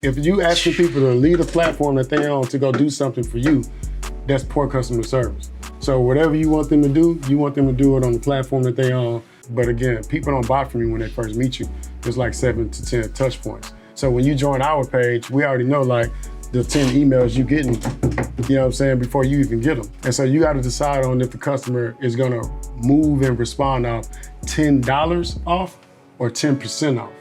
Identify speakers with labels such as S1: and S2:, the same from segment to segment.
S1: If you asking people to leave a platform that they own to go do something for you, that's poor customer service. So whatever you want them to do, you want them to do it on the platform that they own. But again, people don't buy from you when they first meet you. It's like 7 to 10 touch points. So when you join our page, we already know like the 10 emails you getting, you know what I'm saying, before you even get them. And so you got to decide on if the customer is gonna move and respond off $10 off or 10% off.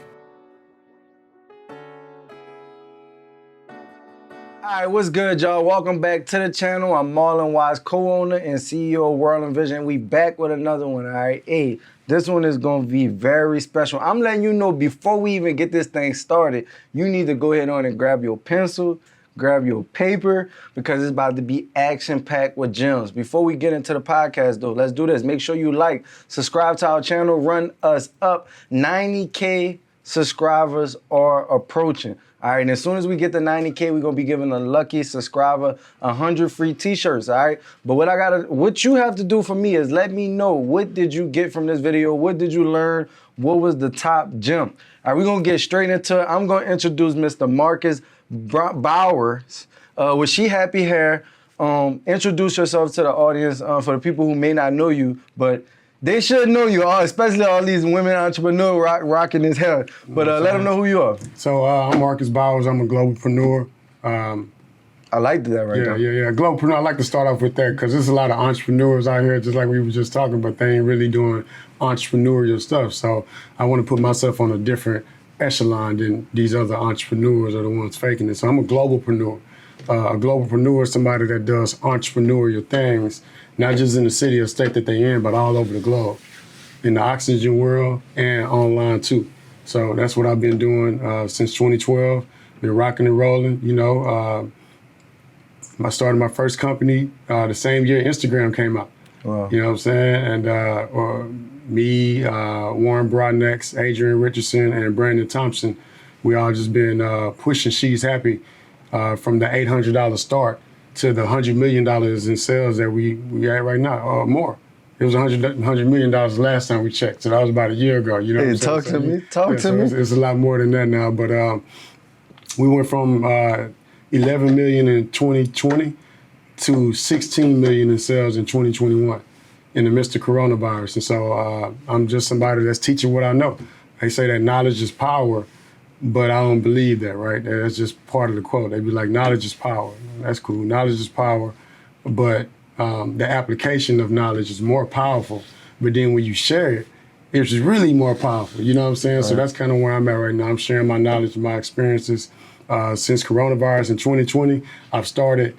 S2: All right, what's good, y'all? Welcome back to the channel. I'm Marlon Watts, co-owner and CEO of World and Vision. We back with another one, all right? Hey, this one is gonna be very special. I'm letting you know before we even get this thing started, you need to go ahead on and grab your pencil, grab your paper, because it's about to be action-packed with gems. Before we get into the podcast, though, let's do this. Make sure you like, subscribe to our channel, run us up. 90K subscribers are approaching. All right, and as soon as we get to 90K, we're gonna be giving a lucky subscriber 100 free t-shirts, all right? But what you have to do for me is let me know, what did you get from this video? What did you learn? What was the top gem? All right, we're gonna get straight into it. I'm gonna introduce Mr. Marcus Bowers with She Happy Hair. Introduce yourself to the audience for the people who may not know you, but they should know you, especially all these women entrepreneurs rocking this hair. But let them know who you are.
S1: So I'm Marcus Bowers. I'm a globalpreneur.
S2: I like that right now.
S1: Yeah. Globalpreneur. I like to start off with that because there's a lot of entrepreneurs out here, just like we were just talking, but they ain't really doing entrepreneurial stuff. So I want to put myself on a different echelon than these other entrepreneurs are the ones faking it. So I'm a globalpreneur. A globalpreneur is somebody that does entrepreneurial things, not just in the city or state that they're in, but all over the globe, in the oxygen world and online too. So that's what I've been doing since 2012. Been rocking and rolling, you know. I started my first company the same year Instagram came out. Wow. You know what I'm saying? And me, Warren Broadnex, Adrian Richardson, and Brandon Thompson, we all just been pushing She's Happy from the $800 start to the $100 million in sales that we at right now, or more. It was $100 million last time we checked, so that was about a year ago. You know,
S2: hey, talk to me.
S1: It's a lot more than that now, but we went from 11 million in 2020 to 16 million in sales in 2021 in the midst of coronavirus. And so I'm just somebody that's teaching what I know. They say that knowledge is power, but I don't believe that, right? That's just part of the quote. They be like, knowledge is power. That's cool. Knowledge is power, but the application of knowledge is more powerful. But then when you share it, it's really more powerful. You know what I'm saying? Right. So that's kind of where I'm at right now. I'm sharing my knowledge and my experiences. Since coronavirus in 2020, I've started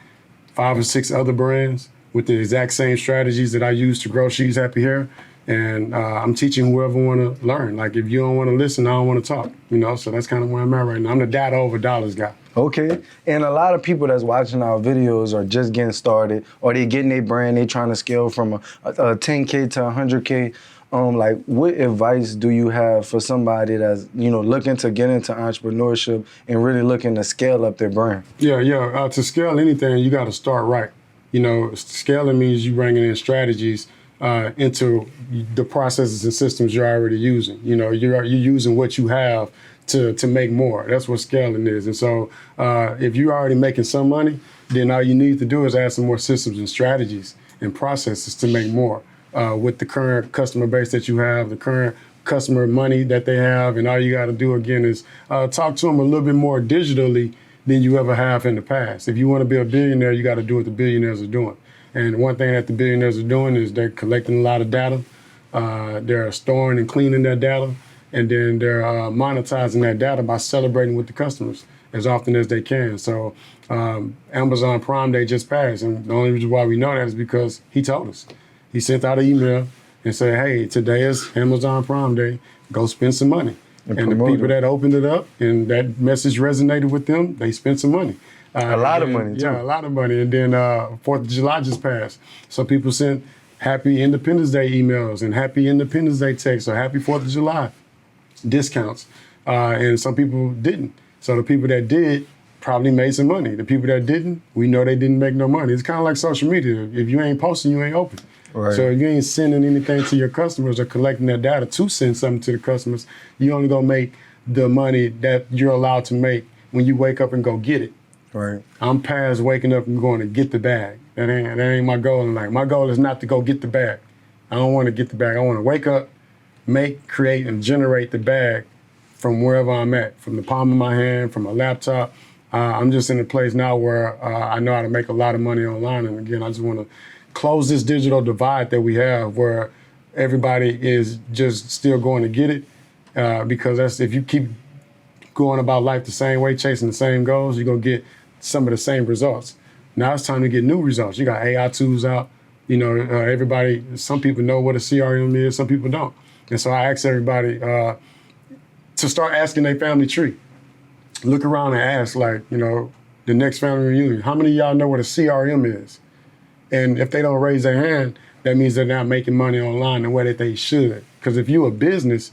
S1: 5 or 6 other brands with the exact same strategies that I use to grow She's Happy Hair. And I'm teaching whoever want to learn. Like, if you don't want to listen, I don't want to talk, you know? So that's kind of where I'm at right now. I'm the data over dollars guy. Okay.
S2: And a lot of people that's watching our videos are just getting started, or they getting their brand, they trying to scale from a 10K to 100K. Like, what advice do you have for somebody that's, you know, looking to get into entrepreneurship and really looking to scale up their brand?
S1: Yeah. To scale anything, you got to start right. You know, scaling means you bringing in strategies into the processes and systems you're already using. You know, you're using what you have to make more. That's what scaling is. And so if you're already making some money, then all you need to do is add some more systems and strategies and processes to make more with the current customer base that you have, the current customer money that they have. And all you got to do, again, is talk to them a little bit more digitally than you ever have in the past. If you want to be a billionaire, you got to do what the billionaires are doing. And one thing that the billionaires are doing is they're collecting a lot of data. They're storing and cleaning that data. And then they're monetizing that data by celebrating with the customers as often as they can. So Amazon Prime Day just passed. And the only reason why we know that is because he told us. He sent out an email and said, hey, today is Amazon Prime Day. Go spend some money. And the people that opened it up and that message resonated with them, they spent some money.
S2: A lot of money, too.
S1: Yeah, a lot of money. And then 4th of July just passed. So people sent Happy Independence Day emails and Happy Independence Day texts or Happy 4th of July discounts. And some people didn't. So the people that did probably made some money. The people that didn't, we know they didn't make no money. It's kind of like social media. If you ain't posting, you ain't open. Right. So if you ain't sending anything to your customers or collecting that data to send something to the customers, you only gonna make the money that you're allowed to make when you wake up and go get it.
S2: Right.
S1: I'm past waking up and going to get the bag. That ain't my goal in life. My goal is not to go get the bag. I don't want to get the bag. I want to wake up, make, create, and generate the bag from wherever I'm at, from the palm of my hand, from a laptop. I'm just in a place now where I know how to make a lot of money online. And again, I just want to close this digital divide that we have where everybody is just still going to get it. Because if you keep going about life the same way, chasing the same goals, you're going to get some of the same results. Now it's time to get new results. You got AI tools out. You know, everybody, some people know what a CRM is, some people don't. And so I ask everybody to start asking their family tree. Look around and ask, like, you know, the next family reunion, how many of y'all know what a CRM is? And if they don't raise their hand, that means they're not making money online the way that they should. Because if you're a business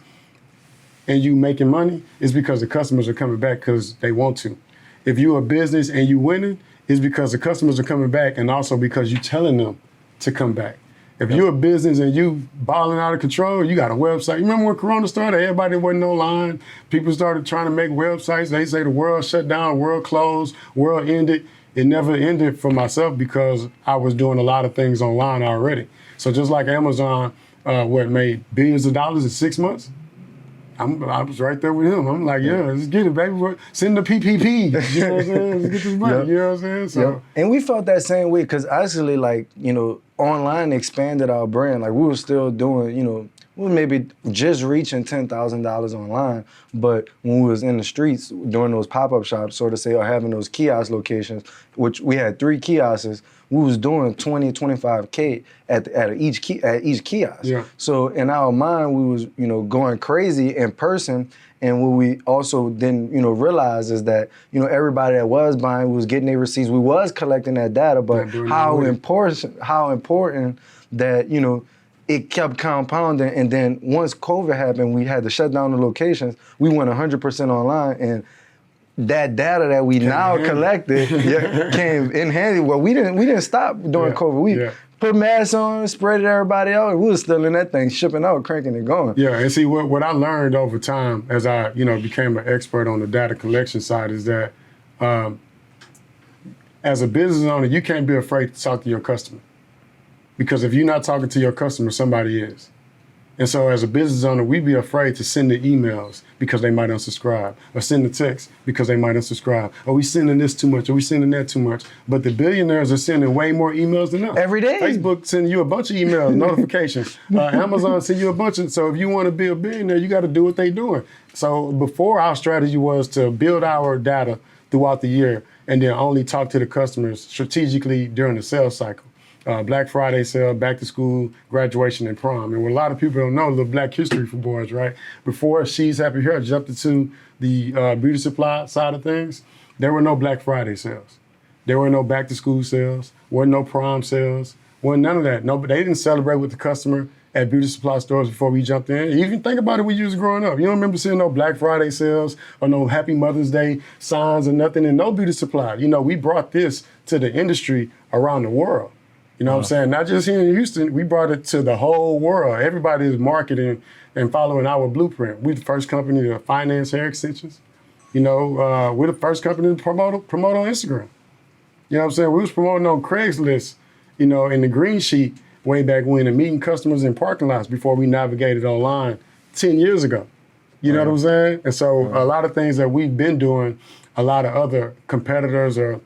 S1: and you making money, it's because the customers are coming back because they want to. If you're a business and you winning, it's because the customers are coming back and also because you're telling them to come back. If you're a business and you balling out of control, you got a website. You remember when Corona started, everybody wasn't online. People started trying to make websites. They say the world shut down, world closed, world ended. It never ended for myself because I was doing a lot of things online already. So just like Amazon, made billions of dollars in 6 months, I was right there with him. I'm like, yeah, let's get it, baby. Send the PPP. You know what I'm saying? Let's get this money. Yep. You know what I'm saying? So.
S2: Yep. And we felt that same way because actually, like, you know, online expanded our brand. Like, we were still doing, you know, we were maybe just reaching $10,000 online, but when we was in the streets doing those pop-up shops, so to say, or having those kiosk locations, which we had 3 kiosks, we was doing 20, 25K at each kiosk.
S1: Yeah.
S2: So in our mind, we was, you know, going crazy in person. And what we also didn't, you know, realize is that, you know, everybody that was buying was getting their receipts. We was collecting that data, but how important that, you know, it kept compounding. And then once COVID happened, we had to shut down the locations. We went 100% online, and that data that we now collected came in handy. Well, we didn't stop during COVID. We put masks on, spread it to everybody out, and we was still in that thing, shipping out, cranking it going.
S1: Yeah, and see, what I learned over time as I, you know, became an expert on the data collection side is that as a business owner, you can't be afraid to talk to your customer. Because if you're not talking to your customer, somebody is. And so as a business owner, we be afraid to send the emails because they might unsubscribe, or send the text because they might unsubscribe, or we sending this too much, or we sending that too much. But the billionaires are sending way more emails than us.
S2: Every day.
S1: Facebook sending you a bunch of emails, notifications. Amazon send you a bunch of, so if you want to be a billionaire, you got to do what they doing. So before, our strategy was to build our data throughout the year and then only talk to the customers strategically during the sales cycle. Black Friday sale, back to school, graduation, and prom. And what a lot of people don't know, the Black history for boys, right? Before She's Happy Hair jumped into the beauty supply side of things, there were no Black Friday sales. There were no back to school sales, wasn't no prom sales, wasn't none of that. No, they didn't celebrate with the customer at beauty supply stores before we jumped in. Even think about it when you was growing up. You don't remember seeing no Black Friday sales or no Happy Mother's Day signs or nothing in no beauty supply. You know, we brought this to the industry around the world. You know what I'm saying? Not just here in Houston, we brought it to the whole world. Everybody is marketing and following our blueprint. We're the first company to finance hair extensions. You know, we're the first company to promote on Instagram. You know what I'm saying? We was promoting on Craigslist, you know, in the green sheet way back when, and meeting customers in parking lots before we navigated online 10 years ago. You know what I'm saying? And so a lot of things that we've been doing, a lot of other competitors or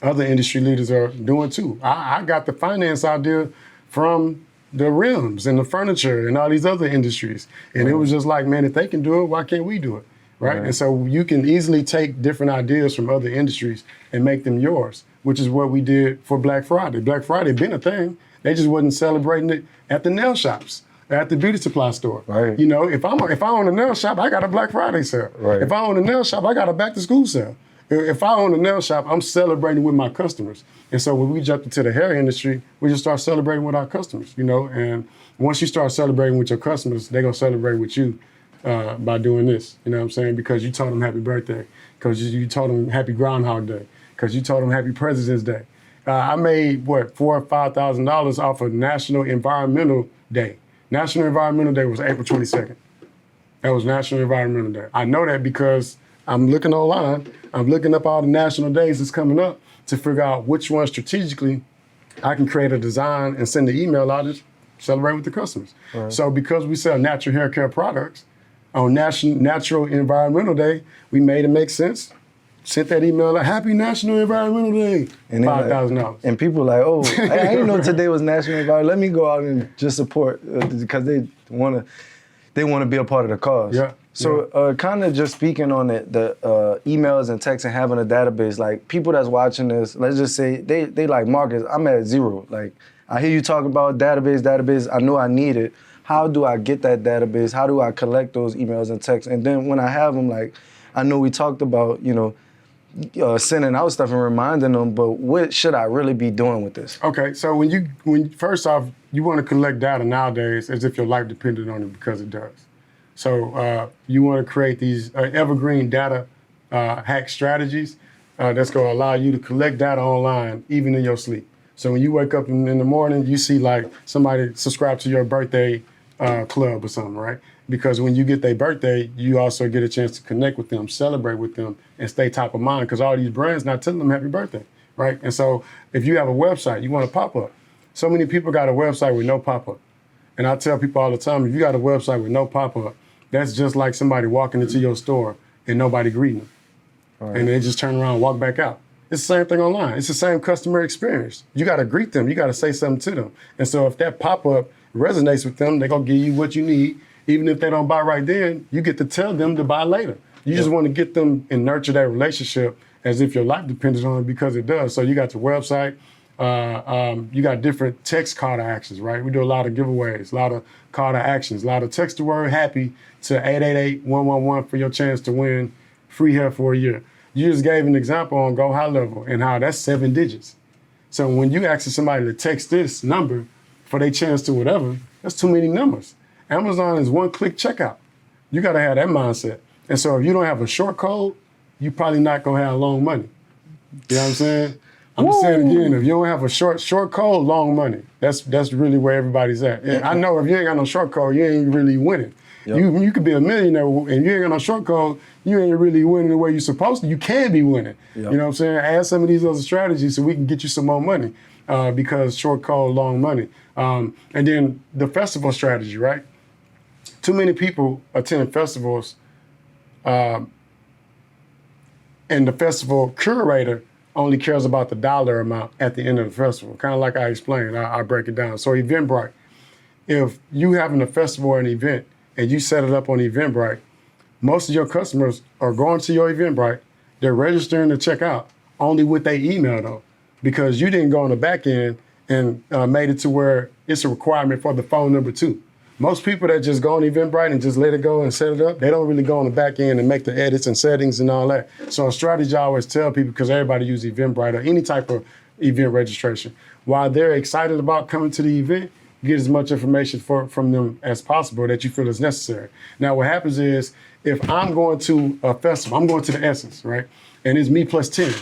S1: other industry leaders are doing too. I got the finance idea from the rims and the furniture and all these other industries. And it was just like, man, if they can do it, why can't we do it? Right? And so you can easily take different ideas from other industries and make them yours, which is what we did for Black Friday. Black Friday been a thing. They just wasn't celebrating it at the nail shops, at the beauty supply store.
S2: Right.
S1: You know, if I own a nail shop, I got a Black Friday sale.
S2: Right.
S1: If I own a nail shop, I got a back to school sale. If I own a nail shop, I'm celebrating with my customers. And so when we jumped into the hair industry, we just start celebrating with our customers, you know? And once you start celebrating with your customers, they're gonna celebrate with you by doing this, you know what I'm saying? Because you told them happy birthday, because you told them happy Groundhog Day, because you told them happy President's Day. I made, $4,000 or $5,000 off of National Environmental Day. National Environmental Day was April 22nd. That was National Environmental Day. I know that because I'm looking online. I'm looking up all the national days that's coming up to figure out which one strategically I can create a design and send the email out and celebrate with the customers. Right. So because we sell natural hair care products, on Natural Environmental Day, we made it make sense. Sent that email like, Happy National Environmental Day, and $5,000.
S2: And people like, oh, I didn't know today was National Environmental. Let me go out and just support because they want to be a part of the cause.
S1: Yeah.
S2: So kind of just speaking on the emails and texts and having a database, like people that's watching this, let's just say they like, Marcus, I'm at zero. Like I hear you talk about database. I know I need it. How do I get that database? How do I collect those emails and texts? And then when I have them, like, I know we talked about, sending out stuff and reminding them, but what should I really be doing with this?
S1: Okay, so when first off, you want to collect data nowadays as if your life depended on it, because it does. So you want to create these evergreen data hack strategies that's going to allow you to collect data online, even in your sleep. So when you wake up in the morning, you see like somebody subscribe to your birthday club or something, right? Because when you get their birthday, you also get a chance to connect with them, celebrate with them, and stay top of mind, because all these brands not telling them happy birthday, right? And so if you have a website, you want a pop-up. So many people got a website with no pop-up. And I tell people all the time, if you got a website with no pop-up, that's just like somebody walking into your store and nobody greeting them. Right. And they just turn around and walk back out. It's the same thing online. It's the same customer experience. You got to greet them. You got to say something to them. And so if that pop-up resonates with them, they're going to give you what you need. Even if they don't buy right then, you get to tell them to buy later. You just want to get them and nurture that relationship as if your life depends on it, because it does. So you got your website. You got different text call to actions, right? We do a lot of giveaways, a lot of call to actions, a lot of text the word happy to 888-111 for your chance to win free hair for a year. You just gave an example on Go High Level and how that's 7 digits. So when you ask somebody to text this number for their chance to whatever, that's too many numbers. Amazon is one-click checkout. You got to have that mindset. And so if you don't have a short code, you probably not going to have long money. You know what I'm saying? I'm just saying again, if you don't have a short code, long money. That's really where everybody's at. And I know if you ain't got no short code, you ain't really winning. Yep. You could be a millionaire and you ain't got no short code, you ain't really winning the way you're supposed to. You can be winning. Yep. You know what I'm saying? Add some of these other strategies so we can get you some more money because short code, long money. And then the festival strategy, right? Too many people attend festivals and the festival curator only cares about the dollar amount at the end of the festival. Kind of like I explained, I break it down. So Eventbrite, if you having a festival or an event and you set it up on Eventbrite, most of your customers are going to your Eventbrite, they're registering to check out only with their email though, because you didn't go on the back end and made it to where it's a requirement for the phone number too. Most people that just go on Eventbrite and just let it go and set it up, they don't really go on the back end and make the edits and settings and all that. So a strategy I always tell people, because everybody uses Eventbrite or any type of event registration, while they're excited about coming to the event, get as much information from them as possible that you feel is necessary. Now what happens is, if I'm going to a festival, I'm going to the Essence, right? And it's me plus 10,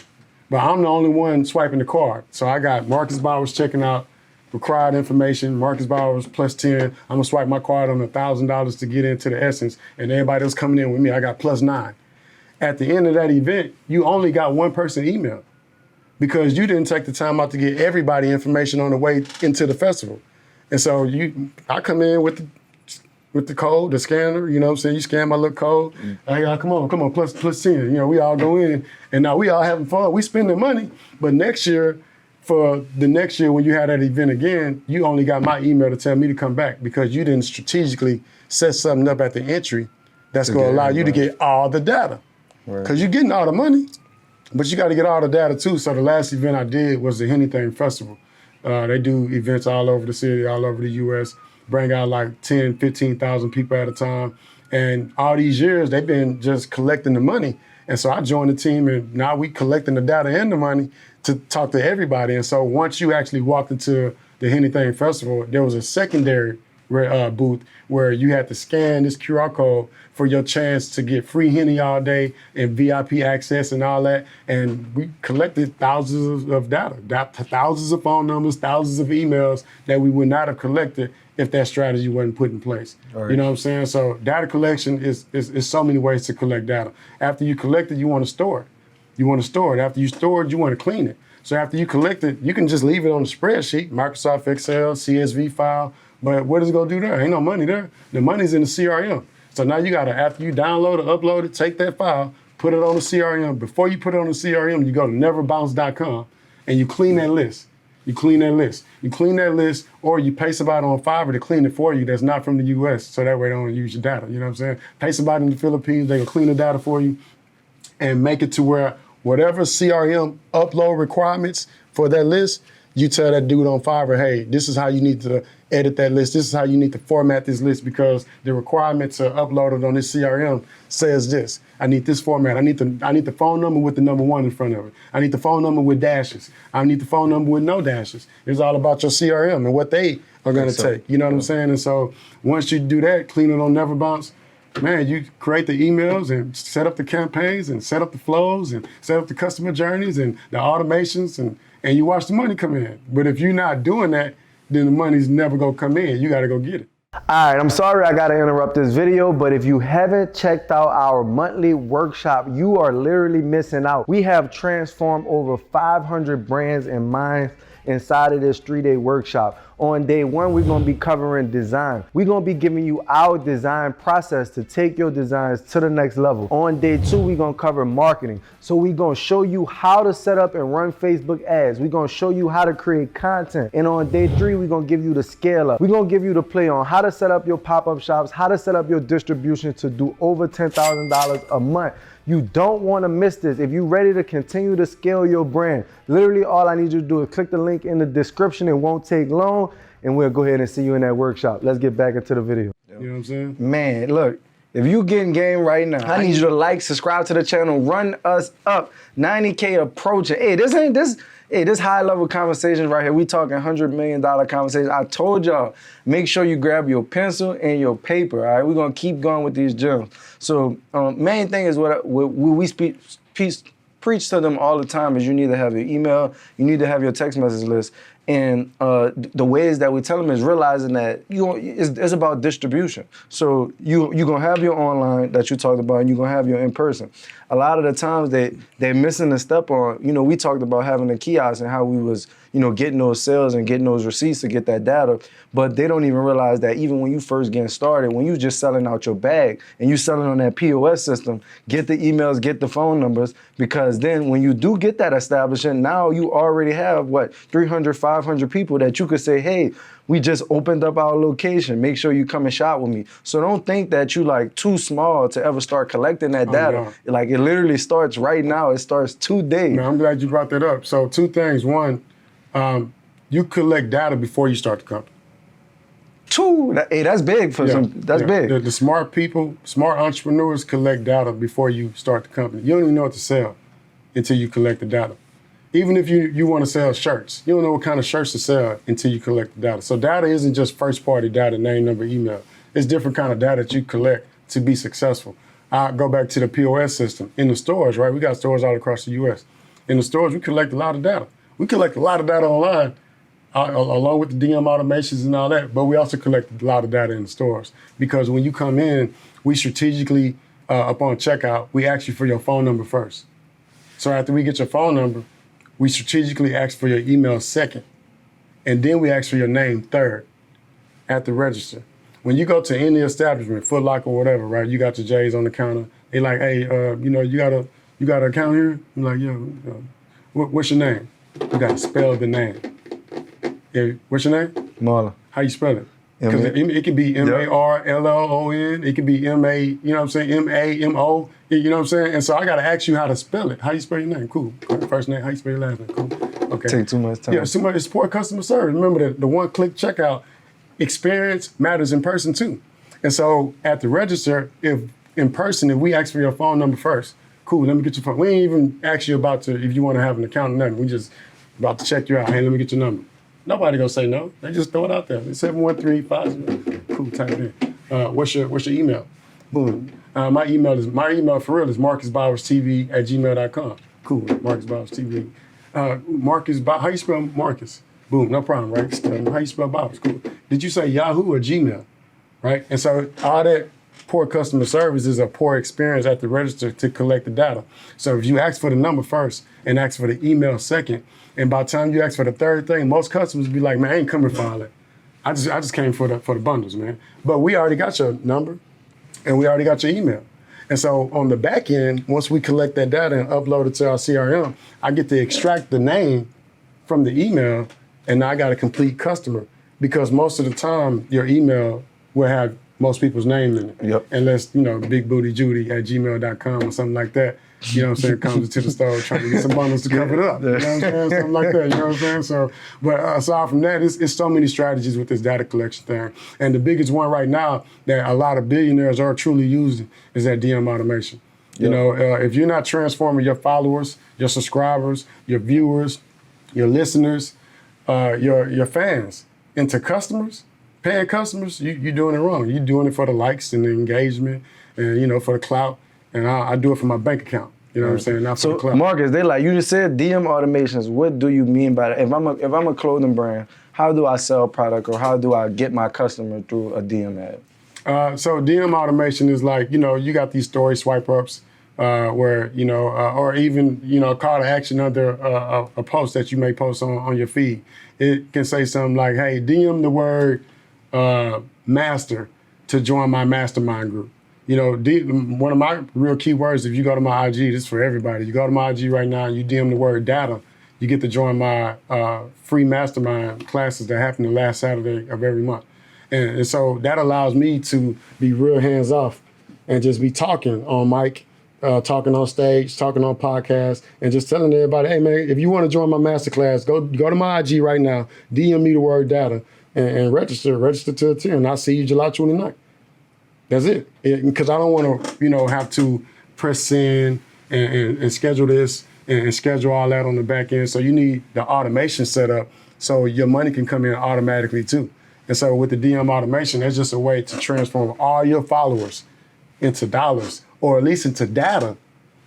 S1: but I'm the only one swiping the card. So I got Marcus Bowers checking out required information, Marcus Bowers plus 10. I'm gonna swipe my card on $1,000 to get into the Essence, and everybody else coming in with me, I got plus 9. At the end of that event, you only got one person email because you didn't take the time out to get everybody information on the way into the festival. And so I come in with the code, the scanner, you know what I'm saying? You scan my little code. Hey, come on, plus 10. You know, we all go in, and now we all having fun. We spending money, but next year, for the next year when you had that event again, you only got my email to tell me to come back because you didn't strategically set something up at the entry that's going to allow you to get all the data. Because you're getting all the money, but you got to get all the data too. So the last event I did was the Anything Festival. They do events all over the city, all over the U.S., bring out like 10, 15,000 people at a time. And all these years, they've been just collecting the money. And so I joined the team, and now we collecting the data and the money to talk to everybody. And so once you actually walked into the Anything Festival, there was a secondary booth where you had to scan this QR code for your chance to get free Henny all day and VIP access and all that. And we collected thousands of data, thousands of phone numbers, thousands of emails that we would not have collected if that strategy wasn't put in place. Right. You know what I'm saying? So data collection is so many ways to collect data. After you collect it, you want to store it. You want to store it. After you store it, you want to clean it. So after you collect it, you can just leave it on the spreadsheet, Microsoft Excel, CSV file. But what is it going to do there? Ain't no money there. The money's in the CRM. So now you got to, after you download it, upload it, take that file, put it on the CRM. Before you put it on the CRM, you go to neverbounce.com and you clean that list. You clean that list. You clean that list, or you pay somebody on Fiverr to clean it for you that's not from the US, so that way they don't use your data. You know what I'm saying? Pay somebody in the Philippines, they can clean the data for you and make it to where whatever CRM upload requirements for that list, you tell that dude on Fiverr, hey, this is how you need to edit that list. This is how you need to format this list because the requirement to upload it on this CRM says this. I need this format. I need the phone number with the number 1 in front of it. I need the phone number with dashes. I need the phone number with no dashes. It's all about your CRM and what they are going to take. You know what I'm saying? And so once you do that, clean it on Never Bounce, man, you create the emails and set up the campaigns and set up the flows and set up the customer journeys and the automations and you watch the money come in. But if you're not doing that, then the money's never gonna come in. You gotta go get it.
S2: All right, I'm sorry I gotta interrupt this video, but if you haven't checked out our monthly workshop, you are literally missing out. We have transformed over 500 brands and minds inside of this 3-day workshop. On day 1, we're gonna be covering design. We're gonna be giving you our design process to take your designs to the next level. On day 2, we're gonna cover marketing. So we're gonna show you how to set up and run Facebook ads. We're gonna show you how to create content. And on day 3, we're gonna give you the scale up. We're gonna give you the play on how to set up your pop-up shops, how to set up your distribution to do over $10,000 a month. You don't want to miss this. If you're ready to continue to scale your brand, literally all I need you to do is click the link in the description. It won't take long, and we'll go ahead and see you in that workshop. Let's get back into the video.
S1: You know what I'm saying?
S2: Man, look, if you getting game right now, I need you to like, subscribe to the channel, run us up. 90K approaching. Hey, this high-level conversations right here, we talking $100 million conversations. I told y'all, make sure you grab your pencil and your paper, all right? We're going to keep going with these gems. So main thing is what we preach to them all the time is you need to have your email, you need to have your text message list. And the ways that we tell them is realizing that it's about distribution. So you're going to have your online that you talked about and you're going to have your in-person. A lot of the times they're missing a step on, we talked about having a kiosk and how we was, getting those sales and getting those receipts to get that data. But they don't even realize that even when you first getting started, when you just selling out your bag and you selling on that POS system, get the emails, get the phone numbers, because then when you do get that establishment, now you already have 300, 500 people that you could say, hey, we just opened up our location. Make sure you come and shop with me. So don't think that you too small to ever start collecting that data.
S1: No.
S2: It literally starts right now. It starts today.
S1: Man, I'm glad you brought that up. So 2 things. 1, you collect data before you start the company.
S2: 2, that's big for some. That's big.
S1: The smart people, smart entrepreneurs collect data before you start the company. You don't even know what to sell until you collect the data. Even if you want to sell shirts, you don't know what kind of shirts to sell until you collect the data. So data isn't just first-party data, name, number, email. It's different kind of data that you collect to be successful. I go back to the POS system. In the stores, right? We got stores all across the U.S. In the stores, we collect a lot of data. We collect a lot of data online, along with the DM automations and all that, but we also collect a lot of data in the stores. Because when you come in, we strategically, upon checkout, we ask you for your phone number first. So after we get your phone number, we strategically ask for your email second, and then we ask for your name third at the register. When you go to any establishment, Foot Locker or whatever, right? You got your J's on the counter. They like, hey, you got an account here? I'm like, yeah. What's your name? You got to spell the name. Yeah, what's your name?
S2: Marlon.
S1: How you spell it? Because it could be M-A-R-L-L-O-N. It could be M-A, you know what I'm saying? M-A-M-O, you know what I'm saying? And so I got to ask you how to spell it. How you spell your name? Cool. First name, how you spell your last name? Cool. Okay.
S2: Take too much time.
S1: Yeah, it's poor customer service. Remember the one-click checkout experience matters in person too. And so at the register, if we ask for your phone number first, cool, let me get your phone. We ain't even ask you if you want to have an account or nothing. We just about to check you out. Hey, let me get your number. Nobody gonna say no. They just throw it out there. It's 713-5. Cool, type it in. What's your email? Boom. My email for real is marcusbowerstv@gmail.com. Cool, marcusbowerstv. How you spell Marcus? Boom, no problem, right? How you spell Bowers? Cool. Did you say Yahoo or Gmail? Right? And so all that poor customer service is a poor experience at the register to collect the data. So if you ask for the number first and ask for the email second, and by the time you ask for the third thing, most customers be like, man, I ain't coming for all that. I just came for the bundles, man. But we already got your number and we already got your email. And so on the back end, once we collect that data and upload it to our CRM, I get to extract the name from the email, and now I got a complete customer, because most of the time your email will have most people's name in it.
S2: Yep.
S1: Unless, bigbootyjudy@gmail.com or something like that. You know what I'm saying? Comes into the store trying to get some bundles to cover it up. You know what I'm saying? Something like that. You know what I'm saying? So, but aside from that, it's so many strategies with this data collection thing. And the biggest one right now that a lot of billionaires are truly using is that DM automation. You know, if you're not transforming your followers, your subscribers, your viewers, your listeners, your fans into customers, paying customers, you're doing it wrong. You're doing it for the likes and the engagement and, for the clout. And I do it for my bank account. You know what I'm saying? Not for the clout.
S2: Marcus, you just said DM automations. What do you mean by that? If I'm a clothing brand, how do I sell product, or how do I get my customer through a DM ad?
S1: So DM automation is like, you got these story swipe ups where, or even, a call to action under a post that you may post on your feed. It can say something like, hey, DM the word master to join my mastermind group. One of my real key words, if you go to my IG, this is for everybody. You go to my IG right now and you DM the word data, you get to join my free mastermind classes that happen the last Saturday of every month. And so that allows me to be real hands off and just be talking on mic, talking on stage, talking on podcasts, and just telling everybody, hey man, if you want to join my masterclass, go to my IG right now, DM me the word data and register to attend. And I'll see you July 29th. That's it. Because I don't want to, have to press send and schedule this and schedule all that on the back end. So you need the automation set up so your money can come in automatically too. And so with the DM automation, that's just a way to transform all your followers into dollars, or at least into data,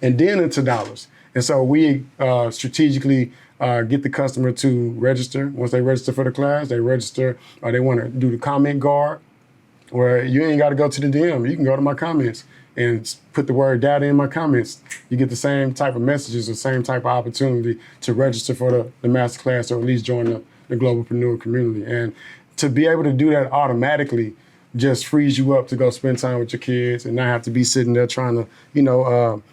S1: and then into dollars. And so we strategically get the customer to register. Once they register for the class, they register, or they want to do the comment guard, where you ain't got to go to the DM. You can go to my comments and put the word data in my comments. You get the same type of messages, the same type of opportunity to register for the masterclass, or at least join the global preneur community. And to be able to do that automatically just frees you up to go spend time with your kids and not have to be sitting there trying to,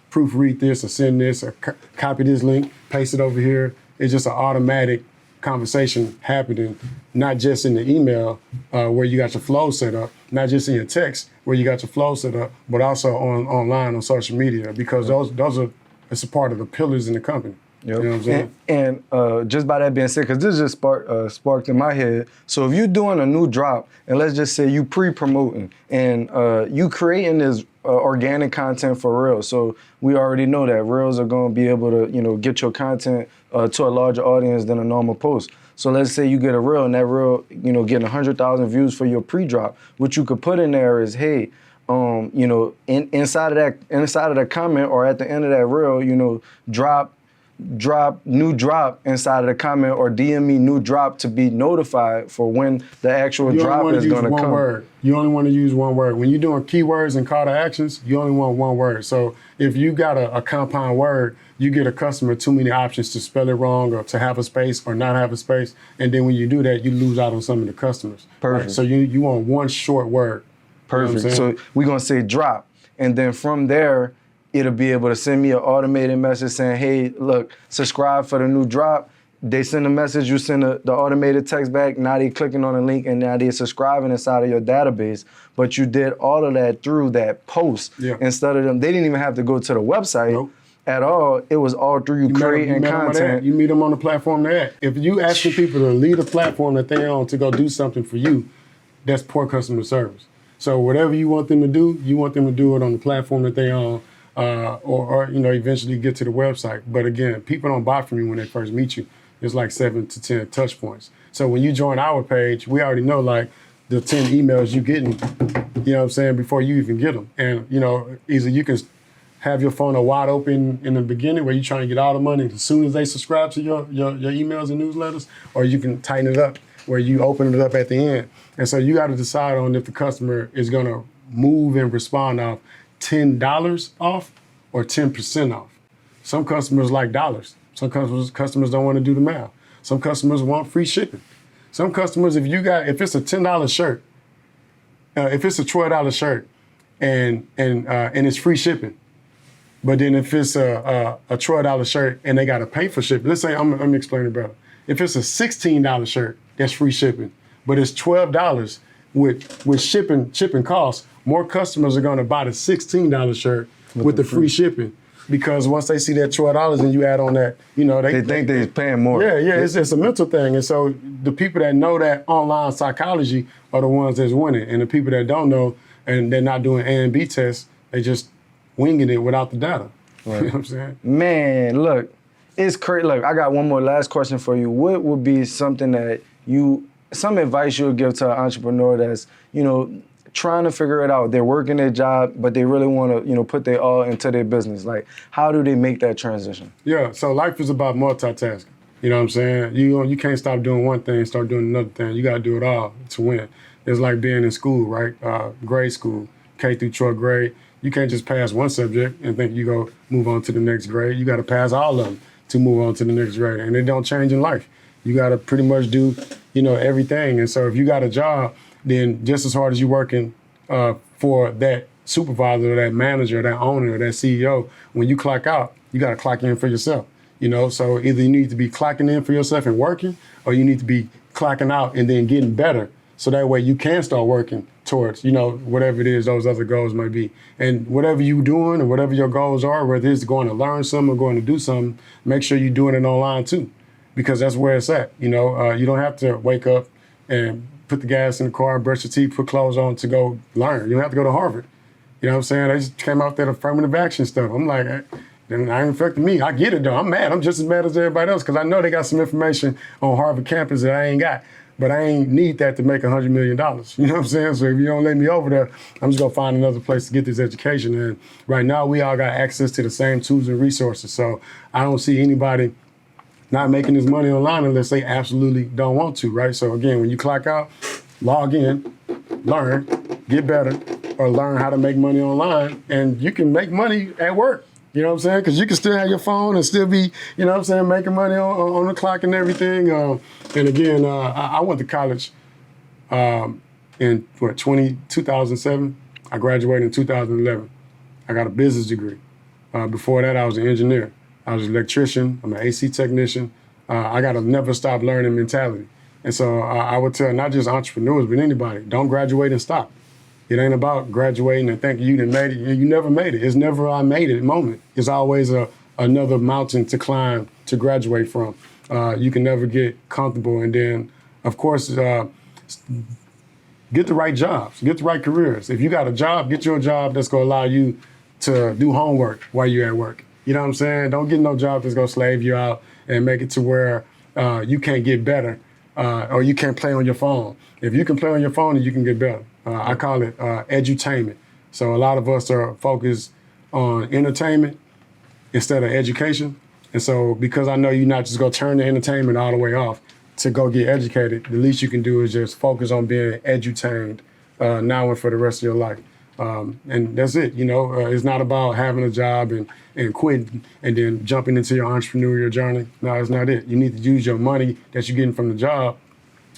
S1: proofread this or send this or copy this link, paste it over here. It's just an automatic conversation happening, not just in the email where you got your flow set up, not just in your text where you got your flow set up, but also online on social media, because those are, it's a part of the pillars in the company.
S2: Yep.
S1: You know what I'm saying?
S2: And just by that being said, because this just sparked in my head. So if you're doing a new drop, and let's just say you pre-promoting, and you creating this organic content for Reels. So we already know that Reels are going to be able to, get your content to a larger audience than a normal post. So let's say you get a Reel, and that Reel, getting 100,000 views for your pre-drop. What you could put in there is, hey, inside of that comment, or at the end of that Reel, drop new drop inside of the comment, or DM me new drop to be notified for when the actual drop is going to come.
S1: Word. You only want to use one word. When you're doing keywords and call to actions, you only want one word. So if you got a compound word, you get a customer too many options to spell it wrong, or to have a space or not have a space. And then when you do that, you lose out on some of the customers.
S2: Perfect.
S1: Right? So you want one short word.
S2: Perfect.
S1: You know
S2: So we're going to say drop. And then from there, it'll be able to send me an automated message saying, hey, look, subscribe for the new drop. They send a message, you send the automated text back. Now they're clicking on the link, and now they're subscribing inside of your database. But you did all of that through that post. Yeah. Instead of them, they didn't even have to go to the website at all. It was all through you creating content.
S1: You meet them on the platform they're at. If you asking people to leave a platform that they're on to go do something for you, that's poor customer service. So whatever you want them to do, you want them to do it on the platform that they're on. Or eventually get to the website. But again, people don't buy from you when they first meet you. It's like 7 to 10 touch points. So when you join our page, we already know like the 10 emails you getting, before you even get them. And, either you can have your funnel wide open in the beginning where you're trying to get all the money as soon as they subscribe to your emails and newsletters, or you can tighten it up where you open it up at the end. And so you got to decide on if the customer is going to move and respond off $10 off or 10% off. Some customers like dollars. Some customers don't want to do the math. Some customers want free shipping. Some customers, if it's a $10 shirt, if it's a $12 shirt and it's free shipping, but then if it's a $12 shirt and they got to pay for shipping, let's say, let me explain it better. If it's a $16 shirt, that's free shipping, but it's $12 with shipping costs, more customers are going to buy the $16 shirt with the free shipping. Because once they see that $12 and you add on that, they
S2: think they're paying more.
S1: Yeah, it's a mental thing. And so the people that know that online psychology are the ones that's winning. And the people that don't know and they're not doing A and B tests, they just winging it without the data. Right. You know what I'm saying?
S2: Man, look, it's crazy. Look, I got one more last question for you. What would be something that some advice you would give to an entrepreneur that's, trying to figure it out? They're working their job, but they really want to, put their all into their business. Like, how do they make that transition?
S1: Yeah, so life is about multitasking. You know what I'm saying? You can't stop doing one thing, start doing another thing. You got to do it all to win. It's like being in school, right? Grade school, K through 12th grade. You can't just pass one subject and think you go move on to the next grade. You got to pass all of them to move on to the next grade. And it don't change in life. You got to pretty much do, everything. And so if you got a job, then just as hard as you're working for that supervisor or that manager or that owner or that CEO, when you clock out, you got to clock in for yourself. So either you need to be clocking in for yourself and working, or you need to be clocking out and then getting better. So that way you can start working towards, whatever it is those other goals might be. And whatever you're doing or whatever your goals are, whether it's going to learn something or going to do something, make sure you're doing it online too, because that's where it's at. You don't have to wake up and put the gas in the car, brush your teeth, put clothes on to go learn. You don't have to go to Harvard. You know what I'm saying? They just came out that affirmative action stuff. I'm like, it ain't affecting me. I get it though. I'm mad. I'm just as mad as everybody else because I know they got some information on Harvard campus that I ain't got. But I ain't need that to make $100 million. You know what I'm saying? So if you don't let me over there, I'm just gonna find another place to get this education. And right now we all got access to the same tools and resources. So I don't see anybody not making this money online unless they absolutely don't want to, right? So again, when you clock out, log in, learn, get better, or learn how to make money online, and you can make money at work. You know what I'm saying? Because you can still have your phone and still be, making money on the clock and everything. And again, I went to college in 2007. I graduated in 2011. I got a business degree. Before that, I was an engineer. I was an electrician. I'm an AC technician. I got a never stop learning mentality. And so I would tell not just entrepreneurs, but anybody, don't graduate and stop. It ain't about graduating and thinking you done made it. You never made it. It's never a I made it moment. It's always another mountain to climb to graduate from. You can never get comfortable. And then, of course, get the right jobs, get the right careers. If you got a job, get your job that's going to allow you to do homework while you're at work. You know what I'm saying? Don't get no job that's going to slave you out and make it to where you can't get better or you can't play on your phone. If you can play on your phone, then you can get better. I call it edutainment. So a lot of us are focused on entertainment instead of education. And so because I know you're not just going to turn the entertainment all the way off to go get educated, the least you can do is just focus on being edutained now and for the rest of your life. And that's it. It's not about having a job and quitting and then jumping into your entrepreneurial journey. No, it's not it. You need to use your money that you're getting from the job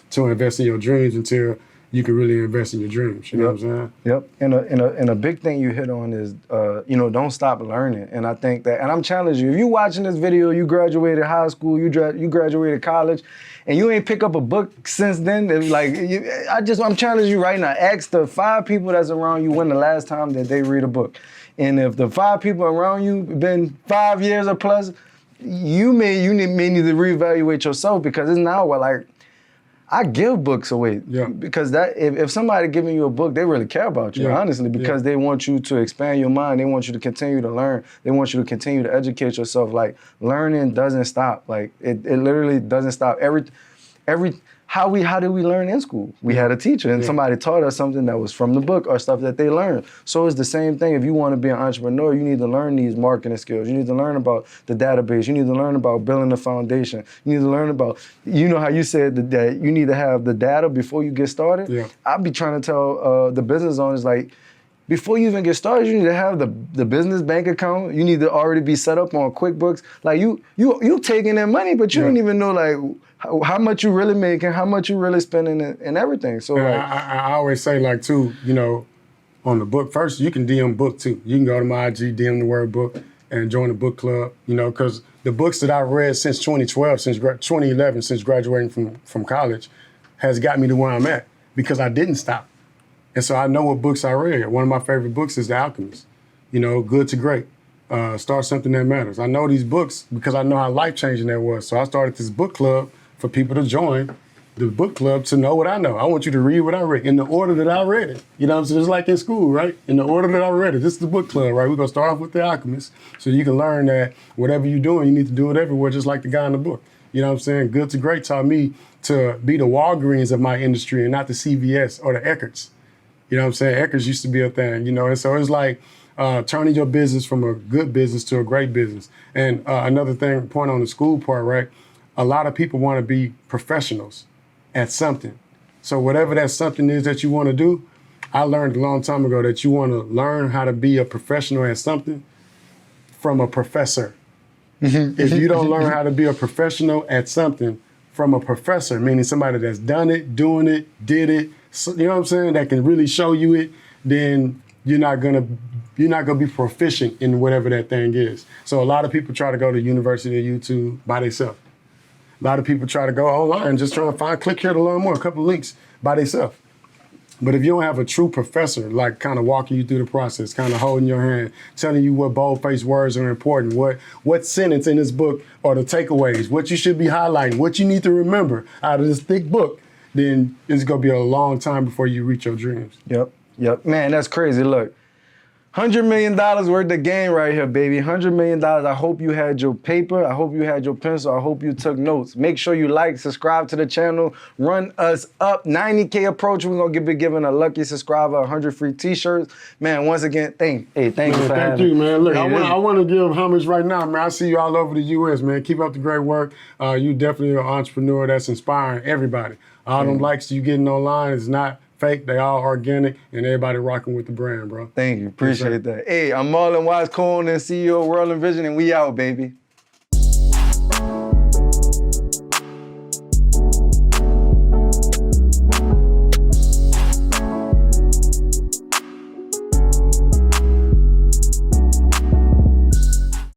S1: to invest in your dreams until you can really invest in your dreams. You know what I'm saying?
S2: Yep. And a big thing you hit on is, don't stop learning. And I think that, and I'm challenging you, if you watching this video, you graduated high school, you graduated college, and you ain't pick up a book since then, I'm challenging you right now. Ask the 5 people that's around you when the last time that they read a book. And if the 5 people around you been 5 years or plus, you may need to reevaluate yourself, because it's now I give books away because if somebody giving you a book, they really care about you, honestly, because they want you to expand your mind. They want you to continue to learn. They want you to continue to educate yourself. Like, learning doesn't stop. Like, it literally doesn't stop. How did we learn in school? We had a teacher and somebody taught us something that was from the book or stuff that they learned. So it's the same thing. If you want to be an entrepreneur, you need to learn these marketing skills. You need to learn about the database. You need to learn about building the foundation. You need to learn about, how you said that you need to have the data before you get started. Yeah. I be trying to tell the business owners, like, before you even get started, you need to have the business bank account. You need to already be set up on QuickBooks. Like you taking in money, but you don't even know like how much you really making, how much you really spending, and everything. So
S1: And
S2: like,
S1: I always say like too, you know, on the book first, you can DM book too. You can go to my IG, DM the word book, and join the book club. You know, because the books that I've read since 2012, since 2011, since graduating from college, has got me to where I'm at because I didn't stop. And so I know what books I read. One of my favorite books is The Alchemist. You know, Good to Great. Start Something That Matters. I know these books because I know how life-changing that was. So I started this book club for people to join the book club to know what I know. I want you to read what I read in the order that I read it. You know what I'm saying? It's like in school, right? In the order that I read it. This is the book club, right? We're going to start off with The Alchemist so you can learn that whatever you're doing, you need to do it everywhere just like the guy in the book. You know what I'm saying? Good to Great taught me to be the Walgreens of my industry and not the CVS or the Eckerts. You know what I'm saying? Eckers used to be a thing, you know? And so it's like turning your business from a good business to a great business. And another thing, point on the school part, right? A lot of people want to be professionals at something. So whatever that something is that you want to do, I learned a long time ago that you want to learn how to be a professional at something from a professor. If you don't learn how to be a professional at something from a professor, meaning somebody that's done it, doing it, did it, so, you know what I'm saying, that can really show you it, then you're not gonna be proficient in whatever that thing is. So a lot of people try to go to University of YouTube by themselves. A lot of people try to go online, just trying to click here to learn more, a couple of links by themselves. But if you don't have a true professor, like kind of walking you through the process, kind of holding your hand, telling you what bold-faced words are important, what sentence in this book are the takeaways, what you should be highlighting, what you need to remember out of this thick book, then it's gonna be a long time before you reach your dreams.
S2: Yep. Man, that's crazy. Look, $100 million worth of game right here, baby. $100 million. I hope you had your paper. I hope you had your pencil. I hope you took notes. Make sure you like, subscribe to the channel. Run us up. 90K approach. We're going to be giving a lucky subscriber 100 free t-shirts. Man, once again, thank you for having me.
S1: Thank you, man. Look, I want to give homage right now, man. I see you all over the U.S., man. Keep up the great work. You definitely are an entrepreneur that's inspiring everybody. All them likes you getting online is not fake, they all organic, and everybody rocking with the brand, bro.
S2: Thank you, appreciate that. Hey, I'm Marlon Watts, co-owner and CEO of World and Vision, and we out, baby.